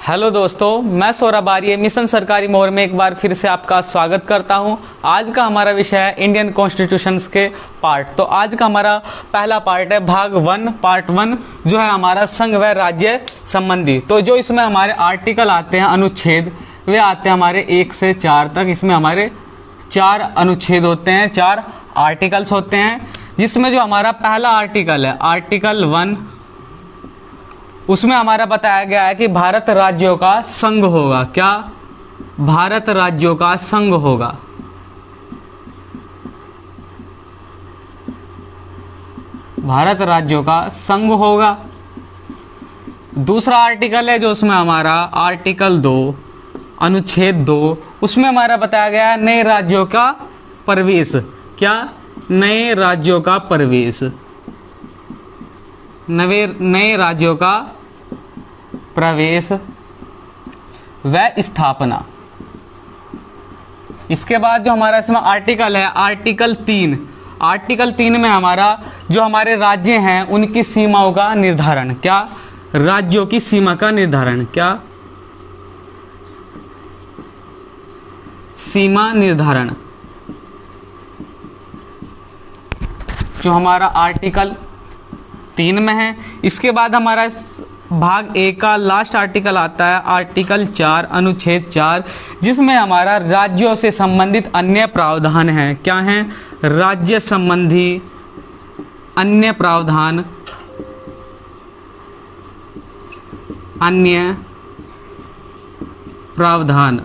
Hello दोस्तों, मैं सौरभ आर्य mission सरकारी मोहर में एक बार फिर से आपका स्वागत करता हूं। आज का हमारा विषय है इंडियन कॉन्स्टिट्यूशंस के पार्ट। तो आज का हमारा पहला पार्ट है भाग 1 पार्ट 1 जो है हमारा संघ व राज्य संबंधी। तो जो इसमें हमारे आर्टिकल आते हैं, अनुच्छेद, वे आते हैं हमारे 1 से 4 तक। इसमें हमारे 4 अनुच्छेद होते हैं, 4 आर्टिकल्स होते हैं, जिसमें जो हमारा पहला आर्टिकल है आर्टिकल 1, उसमें हमारा बताया गया है कि भारत राज्यों का संघ होगा। क्या? भारत राज्यों का संघ होगा। भारत राज्यों का संघ होगा। दूसरा आर्टिकल है जो उसमें हमारा आर्टिकल 2 अनुच्छेद 2, उसमें हमारा बताया गया है नए राज्यों का प्रवेश। क्या? नए राज्यों का प्रवेश, नए राज्यों का प्रवेश व स्थापना। इसके बाद जो हमारा इसमें आर्टिकल है आर्टिकल 3, आर्टिकल 3 में हमारा जो हमारे राज्य हैं उनकी सीमाओं का निर्धारण। क्या? राज्यों की सीमा का निर्धारण। क्या? सीमा निर्धारण, जो हमारा आर्टिकल 3 में है। इसके बाद हमारा भाग 1 का लास्ट आर्टिकल आता है आर्टिकल 4 अनुच्छेद 4, जिसमें हमारा राज्यों से संबंधित अन्य प्रावधान हैं। क्या हैं? राज्य संबंधी अन्य प्रावधान, अन्य प्रावधान।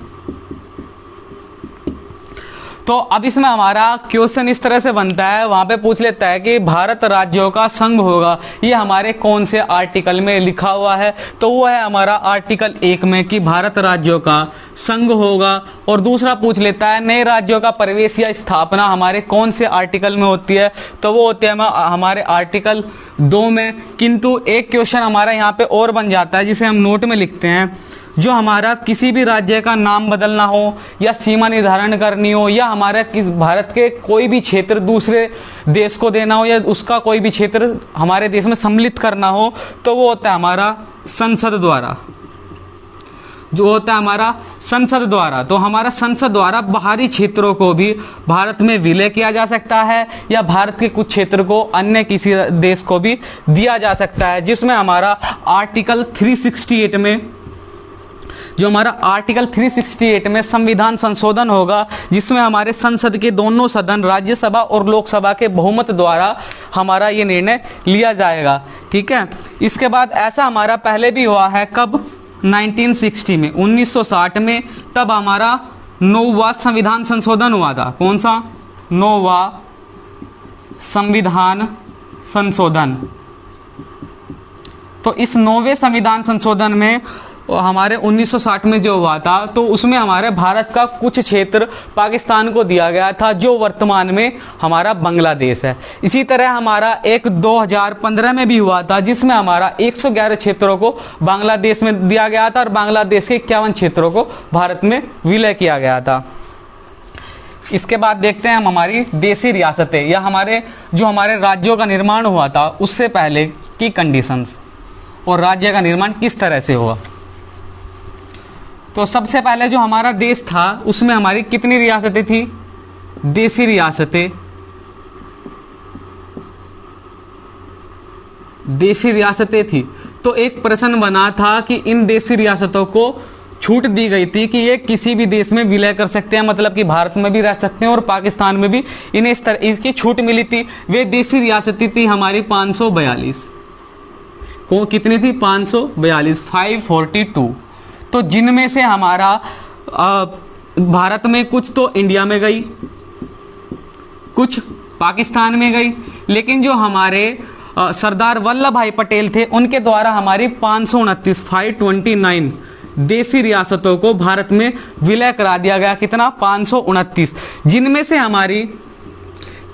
तो अब इसमें हमारा क्वेश्चन इस तरह से बनता है, वहां पे पूछ लेता है कि भारत राज्यों का संघ होगा, ये हमारे कौन से आर्टिकल में लिखा हुआ है? तो वो है हमारा आर्टिकल 1 में कि भारत राज्यों का संघ होगा। और दूसरा पूछ लेता है नए राज्यों का प्रवेश या स्थापना हमारे कौन से आर्टिकल में होती है? तो वो होती है हमारे आर्टिकल 2 में। किंतु एक क्वेश्चन हमारा यहाँ पे और बन जाता है, जिसे हम नोट में लिखते हैं, जो हमारा किसी भी राज्य का नाम बदलना हो या सीमा निर्धारण करनी हो, या हमारे भारत के कोई भी क्षेत्र दूसरे देश को देना हो, या उसका कोई भी क्षेत्र हमारे देश में सम्मिलित करना हो, तो वो होता है हमारा संसद द्वारा, जो होता है हमारा संसद द्वारा। तो हमारा संसद द्वारा बाहरी क्षेत्रों को भी भारत में विलय किया जा सकता है, या भारत के कुछ क्षेत्र को अन्य किसी देश को भी दिया जा सकता है। जिसमें हमारा आर्टिकल 368 में, जो हमारा आर्टिकल 368 में संविधान संशोधन होगा, जिसमें हमारे संसद के दोनों सदन राज्यसभा और लोकसभा के बहुमत द्वारा हमारा ये निर्णय लिया जाएगा। ठीक है। इसके बाद ऐसा हमारा पहले भी हुआ है। कब? 1960 में, 1960 में, तब हमारा 9वां संविधान संशोधन हुआ था। कौन सा? 9वां संविधान संशोधन। तो इस 9वें संविधान संशोधन में हमारे 1960 में जो हुआ था, तो उसमें हमारे भारत का कुछ क्षेत्र पाकिस्तान को दिया गया था, जो वर्तमान में हमारा बांग्लादेश है। इसी तरह हमारा एक 2015 में भी हुआ था, जिसमें हमारा 111 क्षेत्रों को बांग्लादेश में दिया गया था और बांग्लादेश के 51 क्षेत्रों को भारत में विलय किया गया था। इसके बाद देखते हैं हम हमारी देशी रियासतें, या हमारे जो हमारे राज्यों का निर्माण हुआ था उससे पहले की कंडीशंस, और राज्य का निर्माण किस तरह से हुआ। तो सबसे पहले जो हमारा देश था उसमें हमारी कितनी रियासतें थी? देशी रियासतें, देशी रियासतें थी। तो एक प्रश्न बना था कि इन देशी रियासतों को छूट दी गई थी कि ये किसी भी देश में विलय कर सकते हैं, मतलब कि भारत में भी रह सकते हैं और पाकिस्तान में भी इन्हें इस तरह इसकी छूट मिली थी। वे देशी रियासतें थी हमारी 542। को कितनी थी? 542, 542। तो जिनमें से हमारा भारत में कुछ तो इंडिया में गई, कुछ पाकिस्तान में गई, लेकिन जो हमारे सरदार वल्लभ भाई पटेल थे उनके द्वारा हमारी 529, 529 देशी रियासतों को भारत में विलय करा दिया गया। कितना? 529। जिनमें से हमारी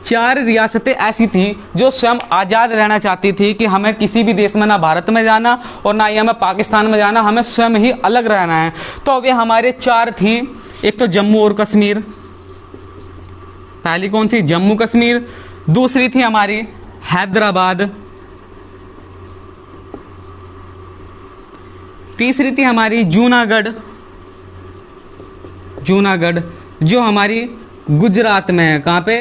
4 रियासतें ऐसी थी जो स्वयं आज़ाद रहना चाहती थी कि हमें किसी भी देश में ना भारत में जाना और ना ही हमें पाकिस्तान में जाना, हमें स्वयं ही अलग रहना है। तो वे हमारे 4 थी। एक तो जम्मू और कश्मीर, पहली कौन सी? जम्मू कश्मीर। दूसरी थी हमारी हैदराबाद। तीसरी थी हमारी जूनागढ़, जूनागढ़ जो हमारी गुजरात में है। कहाँ पे?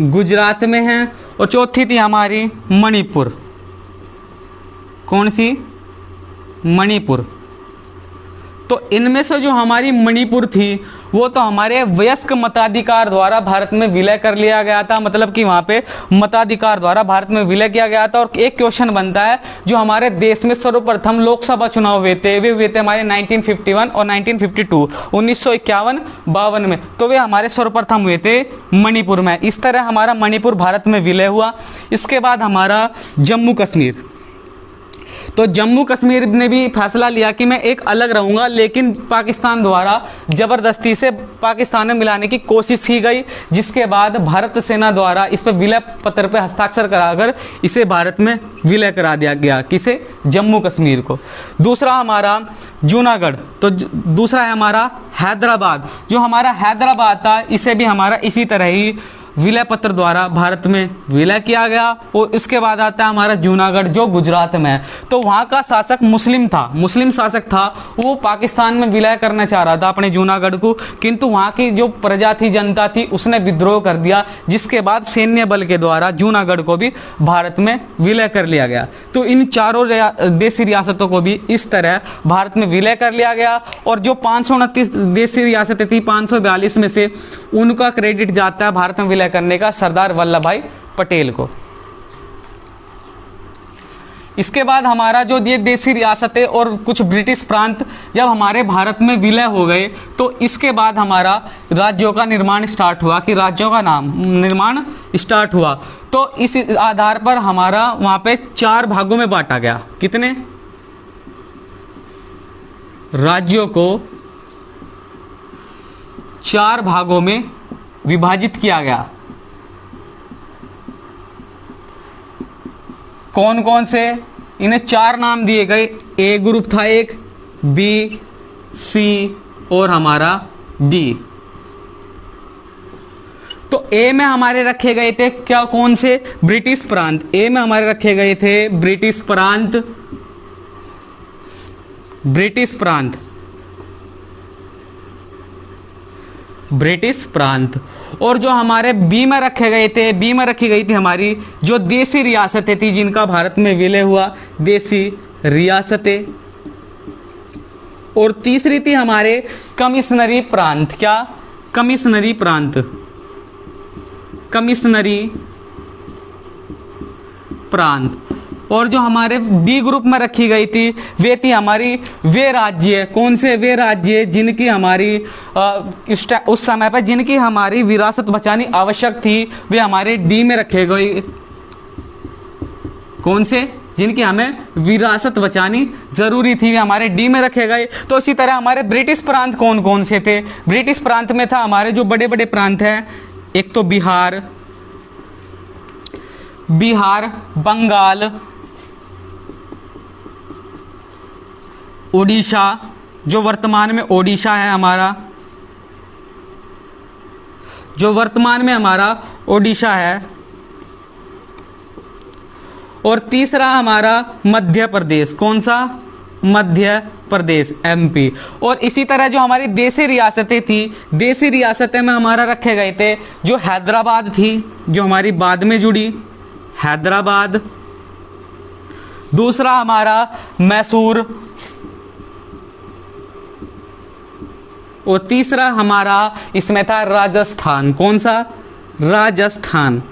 गुजरात में है। और चौथी थी हमारी मणिपुर। कौन सी? मणिपुर। तो इनमें से जो हमारी मणिपुर थी वो तो हमारे वयस्क मताधिकार द्वारा भारत में विलय कर लिया गया था, मतलब कि वहां पे मताधिकार द्वारा भारत में विलय किया गया था। और एक क्वेश्चन बनता है, जो हमारे देश में सर्वप्रथम लोकसभा चुनाव हुए थे वे हुए थे हमारे 1951 और 1952, 1951-52 में, तो वे हमारे सर्वप्रथम हुए थे मणिपुर में। इस तरह हमारा मणिपुर भारत में विलय हुआ। इसके बाद हमारा जम्मू कश्मीर, तो जम्मू कश्मीर ने भी फैसला लिया कि मैं एक अलग रहूंगा, लेकिन पाकिस्तान द्वारा जबरदस्ती से पाकिस्तान में मिलाने की कोशिश की गई, जिसके बाद भारत सेना द्वारा इस पर विलय पत्र पर हस्ताक्षर कराकर इसे भारत में विलय करा दिया गया। किसे? जम्मू कश्मीर को। दूसरा हमारा जूनागढ़, तो दूसरा है हमारा हैदराबाद। जो हमारा हैदराबाद था इसे भी हमारा इसी तरह ही विलय पत्र द्वारा भारत में विलय किया गया। और इसके बाद आता है हमारा जूनागढ़ जो गुजरात में है। तो वहाँ का शासक मुस्लिम था, मुस्लिम शासक था, वो पाकिस्तान में विलय करना चाह रहा था अपने जूनागढ़ को, किंतु वहाँ की जो प्रजा थी, जनता थी, उसने विद्रोह कर दिया, जिसके बाद सैन्य बल के द्वारा जूनागढ़ को भी भारत में विलय कर लिया गया। तो इन चारों देशी रियासतों को भी इस तरह भारत में विलय कर लिया गया। और जो 529 देशी रियासतें थी, 542 में से उनका क्रेडिट जाता है भारत में विलय करने का सरदार वल्लभ भाई पटेल को। इसके बाद हमारा जो ये देशी रियासतें और कुछ ब्रिटिश प्रांत जब हमारे भारत में विलय हो गए, तो इसके बाद हमारा राज्यों का निर्माण स्टार्ट हुआ, कि राज्यों का नाम निर्माण स्टार्ट हुआ। तो इस आधार पर हमारा वहां पे 4 भागों में बांटा गया। कितने? राज्यों को 4 भागों में विभाजित किया गया। कौन कौन से? इन्हें 4 नाम दिए गए। ए ग्रुप था एक, बी, सी और हमारा डी। तो ए में हमारे रखे गए थे क्या? कौन से? ब्रिटिश प्रांत। ए में हमारे रखे गए थे ब्रिटिश प्रांत, ब्रिटिश प्रांत, ब्रिटिश प्रांत। और जो हमारे बी में रखे गए थे, बी में रखी गई थी हमारी जो देशी रियासतें थी जिनका भारत में विलय हुआ, देशी रियासतें। और तीसरी थी हमारे कमिश्नरी प्रांत। क्या? कमिश्नरी प्रांत, कमिश्नरी प्रांत। और जो हमारे डी ग्रुप में रखी गई थी वे थी हमारी वे राज्य। कौन से? वे राज्य जिनकी हमारी उस समय पर जिनकी हमारी विरासत बचानी आवश्यक थी, वे हमारे डी में रखे गए। कौन से? जिनकी हमें विरासत बचानी जरूरी थी, वे हमारे डी में रखे गए। तो इसी तरह हमारे ब्रिटिश प्रांत कौन कौन से थे? ब्रिटिश प्रांत में था हमारे जो बड़े बड़े प्रांत हैं, एक तो बिहार, बंगाल, ओडिशा, जो वर्तमान में ओडिशा है हमारा, जो वर्तमान में हमारा ओडिशा है। और तीसरा हमारा मध्य प्रदेश। कौन सा? मध्य प्रदेश, एमपी। और इसी तरह जो हमारी देशी रियासतें थी, देशी रियासतें में हमारा रखे गए थे जो हैदराबाद थी, जो हमारी बाद में जुड़ी, हैदराबाद। दूसरा हमारा मैसूर। और तीसरा हमारा इसमें था राजस्थान। कौन सा? राजस्थान,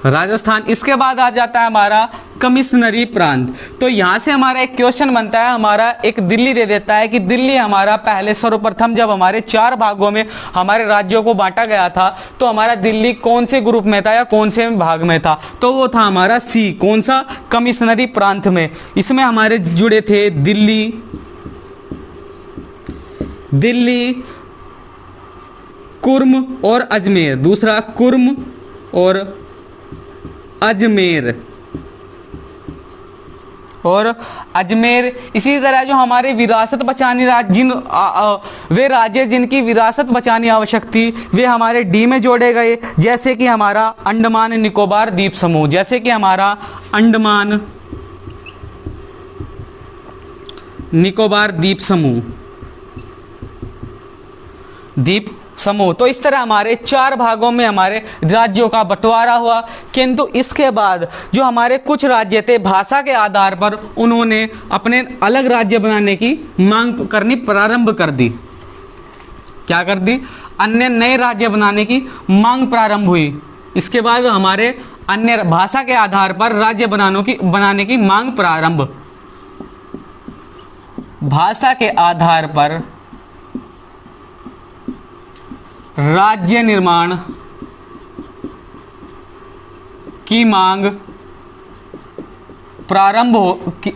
राजस्थान। इसके बाद आ जाता है हमारा कमिश्नरी प्रांत। तो यहां से हमारा एक क्वेश्चन बनता है, हमारा एक दिल्ली दे देता है कि दिल्ली हमारा पहले सर्वप्रथम जब हमारे 4 भागों में हमारे राज्यों को बांटा गया था, तो हमारा दिल्ली कौन से ग्रुप में था या कौन से भाग में था? तो वो था हमारा सी। कौन सा? कमिश्नरी प्रांत में। इसमें हमारे जुड़े थे दिल्ली, कुर्म और अजमेर। दूसरा कुर्म और अजमेर, और अजमेर। इसी तरह जो हमारे विरासत बचानी वे राज्य जिनकी विरासत बचानी आवश्यक थी, वे हमारे डी में जोड़े गए। जैसे कि हमारा अंडमान निकोबार द्वीप समूह, जैसे कि हमारा अंडमान निकोबार द्वीप समूह, द्वीप समूह। तो इस तरह हमारे 4 भागों में हमारे राज्यों का बंटवारा हुआ। किंतु इसके बाद जो हमारे कुछ राज्य थे, भाषा के आधार पर उन्होंने अपने अलग राज्य बनाने की मांग करनी प्रारंभ कर दी। क्या कर दी? अन्य नए राज्य बनाने की मांग प्रारंभ हुई। इसके बाद हमारे अन्य भाषा के आधार पर राज्य बनाने की मांग प्रारंभ। भाषा के आधार पर राज्य निर्माण की मांग प्रारंभ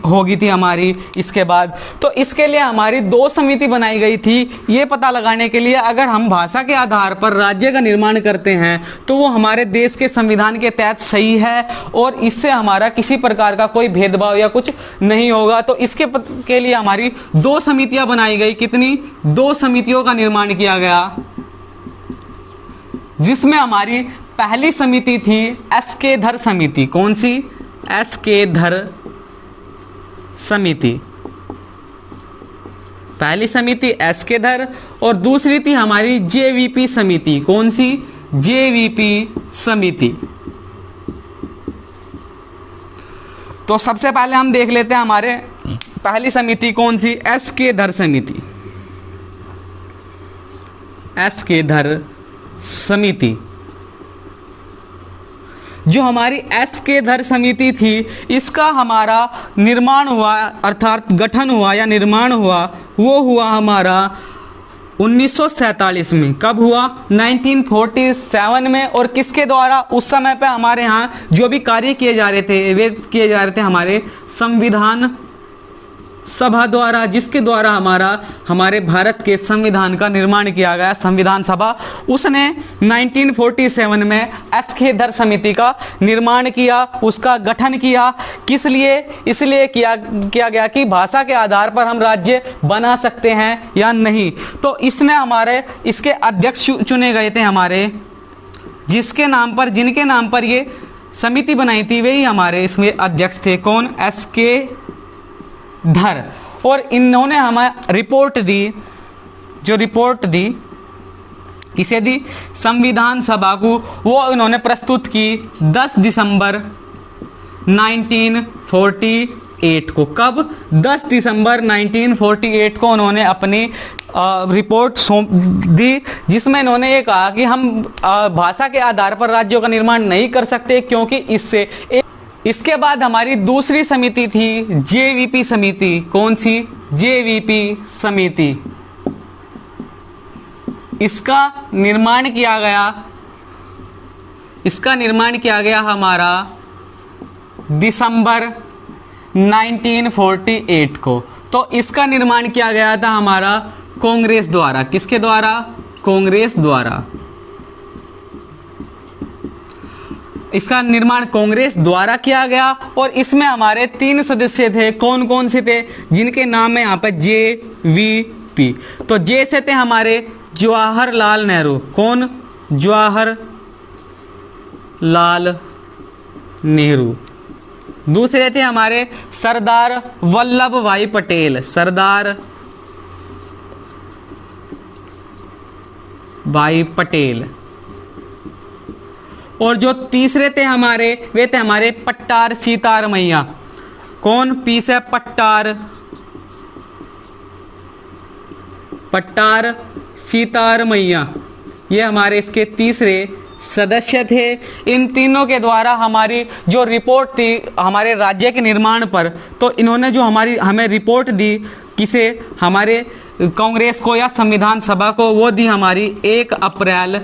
होगी थी हमारी। इसके बाद तो इसके लिए हमारी 2 समिति बनाई गई थी, ये पता लगाने के लिए अगर हम भाषा के आधार पर राज्य का निर्माण करते हैं तो वो हमारे देश के संविधान के तहत सही है और इससे हमारा किसी प्रकार का कोई भेदभाव या कुछ नहीं होगा। तो इसके के लिए हमारी 2 समितियां बनाई गई। कितनी? 2 समितियों का निर्माण किया गया, जिसमें हमारी पहली समिति थी एस.के. धर समिति। कौन सी? एस.के. धर समिति। पहली समिति एस.के. धर और दूसरी थी हमारी जे.वी.पी. समिति। कौन सी? जे.वी.पी. समिति। तो सबसे पहले हम देख लेते हैं हमारे पहली समिति कौन सी? एस.के. धर समिति। एस.के. धर समिति। जो हमारी एस.के. धर समिति थी, इसका हमारा निर्माण हुआ अर्थात गठन हुआ या निर्माण हुआ, वो हुआ हमारा 1947 में। कब हुआ? 1947 में। और किसके द्वारा? उस समय पे हमारे यहाँ जो भी कार्य किए जा रहे थे वे किए जा रहे थे हमारे संविधान सभा द्वारा, जिसके द्वारा हमारे भारत के संविधान का निर्माण किया गया। संविधान सभा उसने 1947 में एस.के. धर समिति का निर्माण किया, उसका गठन किया। किस लिए? इसलिए किया गया कि भाषा के आधार पर हम राज्य बना सकते हैं या नहीं। तो इसमें हमारे इसके अध्यक्ष चुने गए थे हमारे, जिनके नाम पर ये समिति बनाई थी वे ही हमारे इसमें अध्यक्ष थे। कौन? एस.के. धर। और इन्होंने हमें रिपोर्ट दी, जो रिपोर्ट दी किसे दी? संविधान सभा को। वो इन्होंने प्रस्तुत की 10 दिसंबर 1948 को। कब? 10 दिसंबर 1948 को उन्होंने अपनी रिपोर्ट दी, जिसमें इन्होंने ये कहा कि हम भाषा के आधार पर राज्यों का निर्माण नहीं कर सकते, क्योंकि इसके बाद हमारी दूसरी समिति थी जे.वी.पी. समिति। कौन सी? जे.वी.पी. समिति। इसका निर्माण किया गया हमारा दिसंबर 1948 को। तो इसका निर्माण किया गया था हमारा कांग्रेस द्वारा। किसके द्वारा? कांग्रेस द्वारा। इसका निर्माण कांग्रेस द्वारा किया गया और इसमें हमारे 3 सदस्य थे। कौन कौन से थे? जिनके नाम है यहाँ पे जे.वी.पी. तो जे से थे हमारे जवाहरलाल नेहरू। कौन? जवाहरलाल नेहरू। दूसरे थे हमारे सरदार वल्लभ भाई पटेल। सरदार भाई पटेल। और जो तीसरे थे हमारे वे थे हमारे पट्टार सीतार मैया। कौन? पी से पट्टार सीतार मैया। ये हमारे इसके तीसरे सदस्य थे। इन तीनों के द्वारा हमारी जो रिपोर्ट थी हमारे राज्य के निर्माण पर, तो इन्होंने जो हमें रिपोर्ट दी, किसे? हमारे कांग्रेस को या संविधान सभा को, वो दी हमारी 1 अप्रैल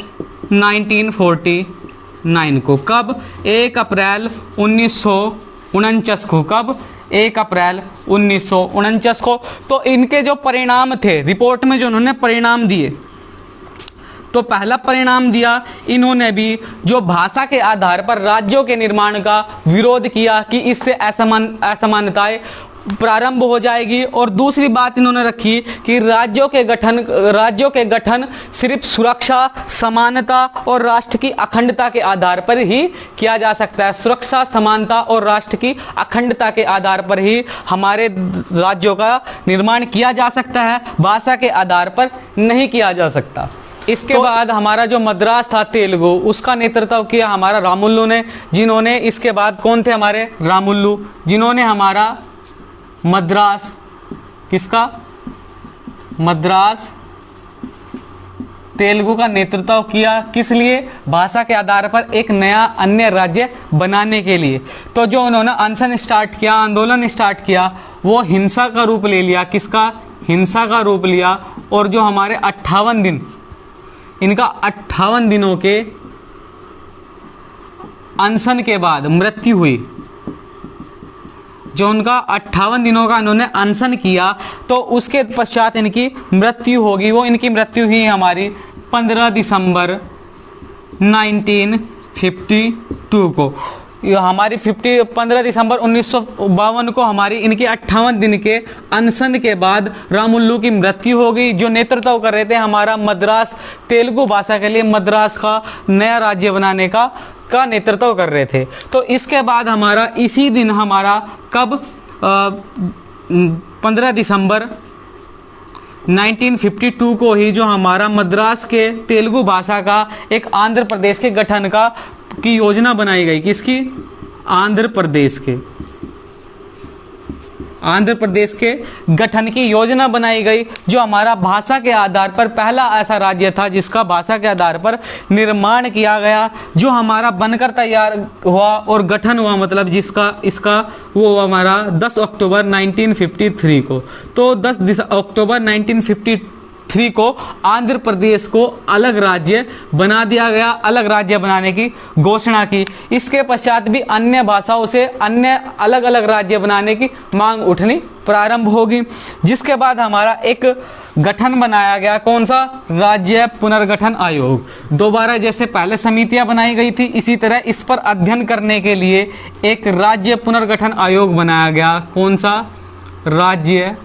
1949 को। कब? 1 अप्रैल 1949 को। कब? 1 अप्रैल 1949 को। तो इनके जो परिणाम थे रिपोर्ट में, जो उन्होंने परिणाम दिए, तो पहला परिणाम दिया इन्होंने भी जो भाषा के आधार पर राज्यों के निर्माण का विरोध किया कि इससे असमानताएं प्रारंभ हो जाएगी। और दूसरी बात इन्होंने रखी कि राज्यों के गठन सिर्फ सुरक्षा, समानता और राष्ट्र की अखंडता के आधार पर ही किया जा सकता है। सुरक्षा, समानता और राष्ट्र की अखंडता के आधार पर ही हमारे राज्यों का निर्माण किया जा सकता है, भाषा के आधार पर नहीं किया जा सकता। इसके बाद हमारा जो मद्रास था तेलुगु, उसका नेतृत्व किया हमारा रामुल्लू ने, जिन्होंने इसके बाद कौन थे हमारे रामुल्लू, जिन्होंने हमारा मद्रास, किसका, मद्रास तेलुगु का नेतृत्व किया। किस लिए? भाषा के आधार पर एक नया अन्य राज्य बनाने के लिए। तो जो उन्होंने अनशन स्टार्ट किया, आंदोलन स्टार्ट किया, वो हिंसा का रूप ले लिया। किसका? हिंसा का रूप लिया। और जो हमारे 58 दिन, इनका 58 दिनों के अनशन के बाद मृत्यु हुई। जो उनका 58 दिनों का इन्होंने अनशन किया, तो उसके पश्चात इनकी मृत्यु होगी। वो इनकी मृत्यु हुई हमारी 15 दिसंबर 1952 को। हमारी 15 दिसंबर 1952 को हमारी इनके 58 दिन के अनशन के बाद रामुल्लू की मृत्यु हो गई, जो नेतृत्व कर रहे थे हमारा मद्रास तेलुगु भाषा के लिए मद्रास का नया राज्य बनाने का नेतृत्व कर रहे थे। तो इसके बाद हमारा इसी दिन हमारा कब 15 दिसंबर 1952 को ही जो हमारा मद्रास के तेलुगु भाषा का एक आंध्र प्रदेश के गठन की योजना बनाई गई। किसकी? आंध्र प्रदेश के गठन की योजना बनाई गई, जो हमारा भाषा के आधार पर पहला ऐसा राज्य था जिसका भाषा के आधार पर निर्माण किया गया, जो हमारा बनकर तैयार हुआ और गठन हुआ, मतलब इसका वो हमारा 10 अक्टूबर 1953 को। तो 10 अक्टूबर 1953 को आंध्र प्रदेश को अलग राज्य बना दिया गया, अलग राज्य बनाने की घोषणा की। इसके पश्चात भी अन्य भाषाओं से अन्य अलग अलग राज्य बनाने की मांग उठनी प्रारंभ होगी, जिसके बाद हमारा एक गठन बनाया गया। कौन सा? राज्य पुनर्गठन आयोग। दोबारा जैसे पहले समितियां बनाई गई थी, इसी तरह इस पर अध्ययन करने के लिए एक राज्य पुनर्गठन आयोग बनाया गया। कौन सा? राज्य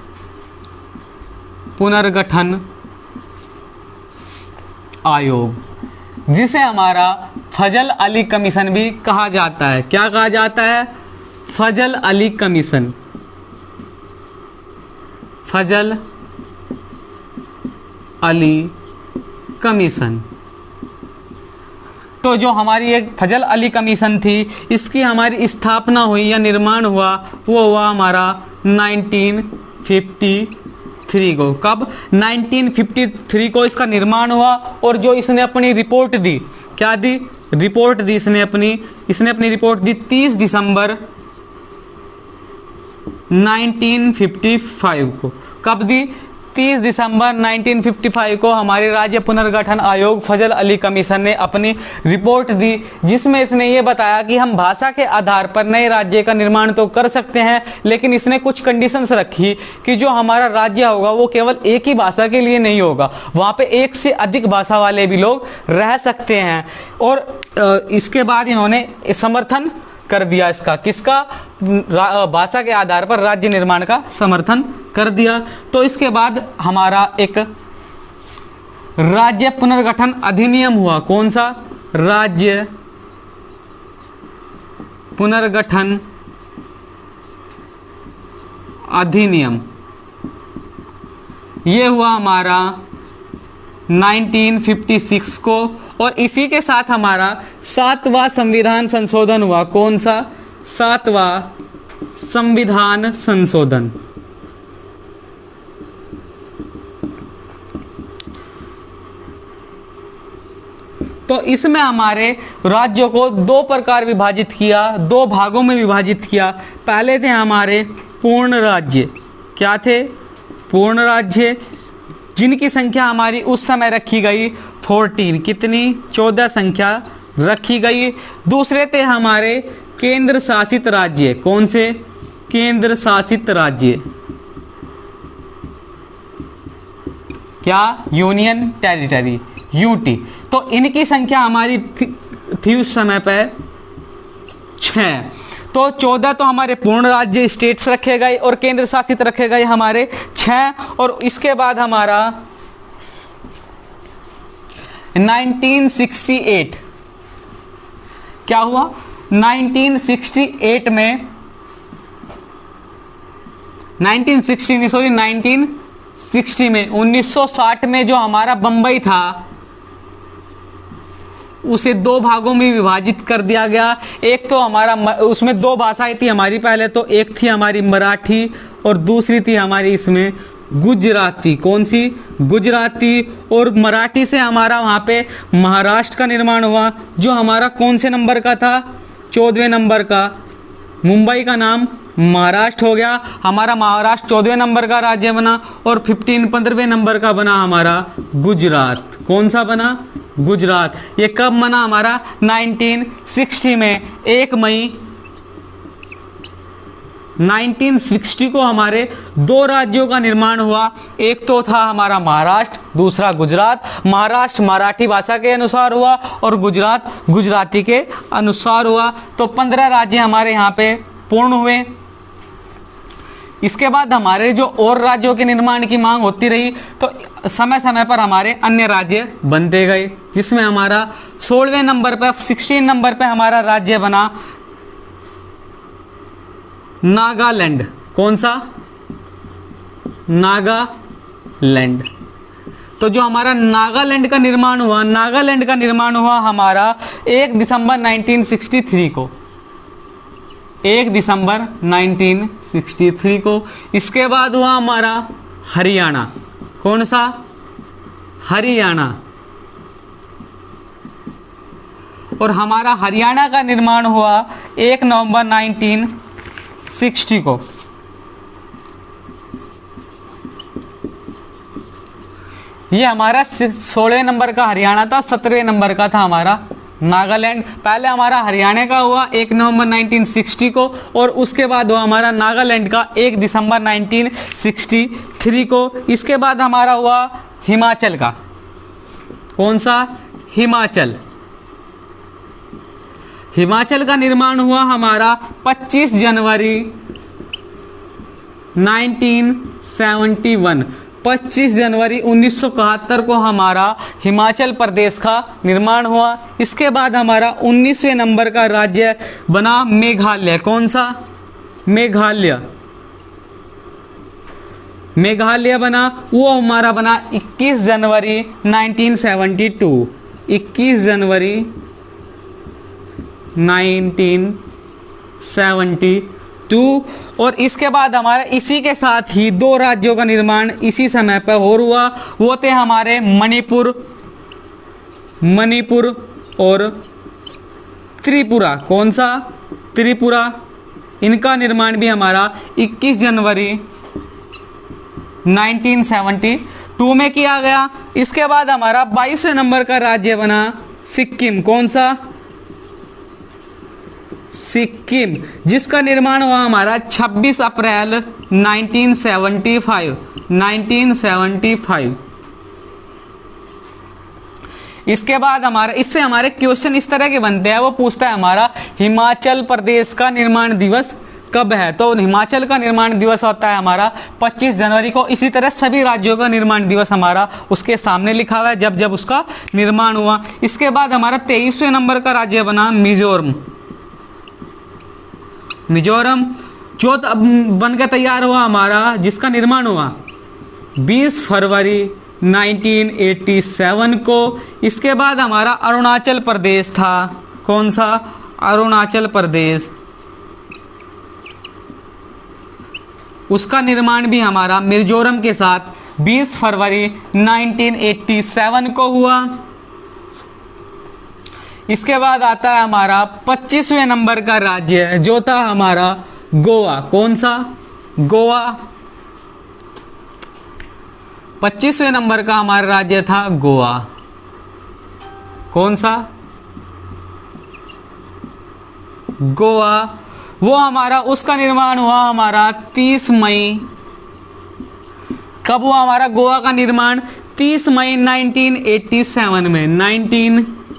पुनर्गठन आयोग, जिसे हमारा फजल अली कमीशन भी कहा जाता है। क्या कहा जाता है? फजल अली कमीशन। फजल अली कमीशन। तो जो हमारी एक फजल अली कमीशन थी, इसकी हमारी स्थापना हुई या निर्माण हुआ, वो हुआ हमारा 1953 को। कब? 1953 को इसका निर्माण हुआ। और जो इसने अपनी रिपोर्ट दी, क्या दी? रिपोर्ट दी इसने अपनी रिपोर्ट दी 30 दिसंबर 1955 को। कब दी? 30 दिसंबर 1955 को हमारे राज्य पुनर्गठन आयोग फजल अली कमीशन ने अपनी रिपोर्ट दी, जिसमें इसने ये बताया कि हम भाषा के आधार पर नए राज्य का निर्माण तो कर सकते हैं, लेकिन इसने कुछ कंडीशंस रखी कि जो हमारा राज्य होगा वो केवल एक ही भाषा के लिए नहीं होगा, वहाँ पे एक से अधिक भाषा वाले भी लोग रह सकते हैं। और इसके बाद इन्होंने समर्थन कर दिया इसका, किसका? भाषा के आधार पर राज्य निर्माण का समर्थन कर दिया। तो इसके बाद हमारा एक राज्य पुनर्गठन अधिनियम हुआ। कौन सा? राज्य पुनर्गठन अधिनियम। ये हुआ हमारा 1956 को। और इसी के साथ हमारा 7वां संविधान संशोधन हुआ। कौन सा? 7वां संविधान संशोधन। तो इसमें हमारे राज्यों को दो प्रकार विभाजित किया, दो भागों में विभाजित किया। पहले थे हमारे पूर्ण राज्य। क्या थे? पूर्ण राज्य, जिनकी संख्या हमारी उस समय रखी गई 14। कितनी? 14 संख्या रखी गई। दूसरे थे हमारे केंद्र शासित राज्य। कौन से? केंद्र शासित राज्य। क्या? Union territory, UT. तो इनकी संख्या हमारी थी उस समय पे 6। तो 14 तो हमारे पूर्ण राज्य स्टेट्स रखे गए और केंद्र शासित रखे गए हमारे 6। और इसके बाद हमारा 1968 क्या हुआ, 1968 में 1960 में 1960 में जो हमारा बंबई था उसे 2 भागों में विभाजित कर दिया गया। एक तो हमारा उसमें 2 भाषाएं थी हमारी, पहले तो एक थी हमारी मराठी और दूसरी थी हमारी इसमें गुजराती। कौन सी? गुजराती। और मराठी से हमारा वहाँ पे महाराष्ट्र का निर्माण हुआ, जो हमारा कौन से नंबर का था? 14वें नंबर का। मुंबई का नाम महाराष्ट्र हो गया, हमारा महाराष्ट्र 14वें नंबर का राज्य बना। और 15वें नंबर का बना हमारा गुजरात। कौन सा बना? गुजरात। ये कब बना हमारा? 1960 में 1 मई 1960 को हमारे 2 राज्यों का निर्माण हुआ। एक तो था हमारा महाराष्ट्र, दूसरा गुजरात। महाराष्ट्र मराठी भाषा के अनुसार हुआ और गुजरात गुजराती के अनुसार हुआ। तो 15 राज्य हमारे यहाँ पे पूर्ण हुए। इसके बाद हमारे जो और राज्यों के निर्माण की मांग होती रही तो समय समय पर हमारे अन्य राज्य बनते गए, जिसमें हमारा 16वें नंबर पर 16 नंबर पे हमारा राज्य बना नागालैंड। कौन सा? नागालैंड। तो जो हमारा नागालैंड का निर्माण हुआ, नागालैंड का निर्माण हुआ हमारा 1 दिसंबर 1963 को, 1 दिसंबर 1963 को। इसके बाद हुआ हमारा हरियाणा। कौन सा? हरियाणा। और हमारा हरियाणा का निर्माण हुआ 1 नवंबर 1960 को। ये हमारा 16वें नंबर का हरियाणा था, 17वें नंबर का था हमारा नागालैंड। पहले हमारा हरियाणा का हुआ 1 नवंबर 1960 को और उसके बाद हुआ हमारा नागालैंड का 1 दिसंबर 1963 को। इसके बाद हमारा हुआ हिमाचल का। कौन सा? हिमाचल। हिमाचल का निर्माण हुआ हमारा 25 जनवरी 1971। 25 जनवरी 1971 को हमारा हिमाचल प्रदेश का निर्माण हुआ। इसके बाद हमारा 19वें नंबर का राज्य बना मेघालय। कौन सा? मेघालय। मेघालय बना, वो हमारा बना 21 जनवरी 1972। 21 जनवरी 1972। और इसके बाद हमारा इसी के साथ ही 2 राज्यों का निर्माण इसी समय पर हो हुआ। वो थे हमारे मणिपुर और त्रिपुरा। कौन सा? त्रिपुरा। इनका निर्माण भी हमारा 21 जनवरी 1972 में किया गया। इसके बाद हमारा 22वें नंबर का राज्य बना सिक्किम। कौन सा? सिक्किम, जिसका निर्माण हुआ हमारा 26 अप्रैल 1975। इसके बाद हमारा इससे हमारे क्वेश्चन इस तरह के बनते हैं। वो पूछता है हमारा हिमाचल प्रदेश का निर्माण दिवस कब है? तो हिमाचल का निर्माण दिवस होता है हमारा 25 जनवरी को। इसी तरह सभी राज्यों का निर्माण दिवस हमारा उसके सामने लिखा हुआ है जब जब उसका निर्माण हुआ। इसके बाद हमारा 23वें नंबर का राज्य बना मिजोरम। मिजोरम जो बनकर तैयार हुआ हमारा, जिसका निर्माण हुआ 20 फरवरी 1987 को। इसके बाद हमारा अरुणाचल प्रदेश था। कौन सा? अरुणाचल प्रदेश। उसका निर्माण भी हमारा मिजोरम के साथ 20 फरवरी 1987 को हुआ। इसके बाद आता है हमारा 25वें नंबर का राज्य, जो था हमारा गोवा। कौन सा? गोवा। 25वें नंबर का हमारा राज्य था गोवा। कौन सा? गोवा। वो हमारा उसका निर्माण हुआ हमारा 30 मई। कब हुआ हमारा गोवा का निर्माण? 30 मई 1987 में।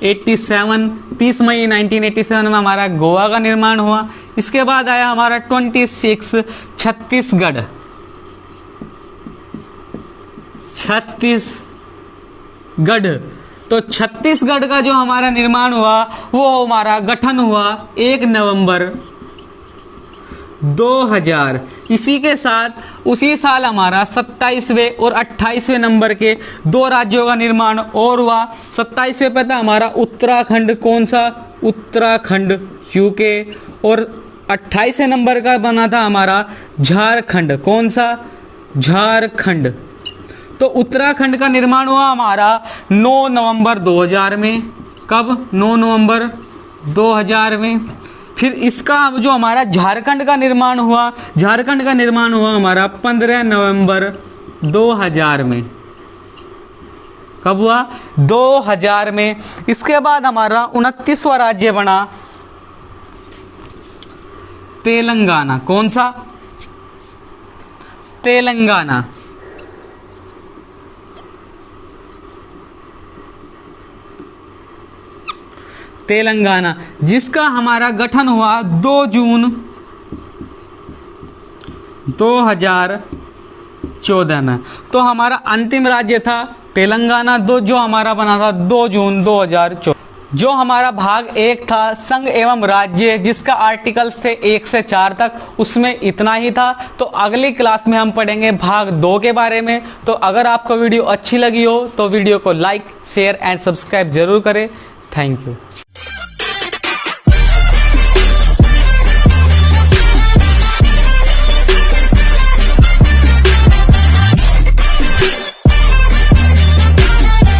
30 मई 1987 में हमारा गोवा का निर्माण हुआ। इसके बाद आया हमारा 26 छत्तीसगढ़। छत्तीसगढ़, तो छत्तीसगढ़ का जो हमारा निर्माण हुआ वो हमारा गठन हुआ 1 नवंबर 2000। इसी के साथ उसी साल हमारा 27वें और 28वें नंबर के 2 राज्यों का निर्माण और हुआ। 27वें पे था हमारा उत्तराखंड, कौन सा? उत्तराखंड यूके। और 28वें नंबर का बना था हमारा झारखंड, कौन सा? झारखंड। तो उत्तराखंड का निर्माण हुआ हमारा 9 नवंबर 2000 में। कब? 9 नवंबर 2000 में। फिर इसका जो हमारा झारखंड का निर्माण हुआ, झारखंड का निर्माण हुआ हमारा 15 नवंबर 2000 में। कब हुआ? 2000 में। इसके बाद हमारा 29वां राज्य बना तेलंगाना, कौन सा? तेलंगाना। तेलंगाना, जिसका हमारा गठन हुआ 2 जून 2014 में। तो हमारा अंतिम राज्य था तेलंगाना, जो हमारा बना था 2 जून 2014। जो हमारा भाग 1 था संघ एवं राज्य, जिसका आर्टिकल्स थे 1 से 4 तक, उसमें इतना ही था। तो अगली क्लास में हम पढ़ेंगे भाग 2 के बारे में। तो अगर आपको वीडियो अच्छी लगी हो तो वीडियो को लाइक, शेयर एंड सब्सक्राइब जरूर करें। Thank you.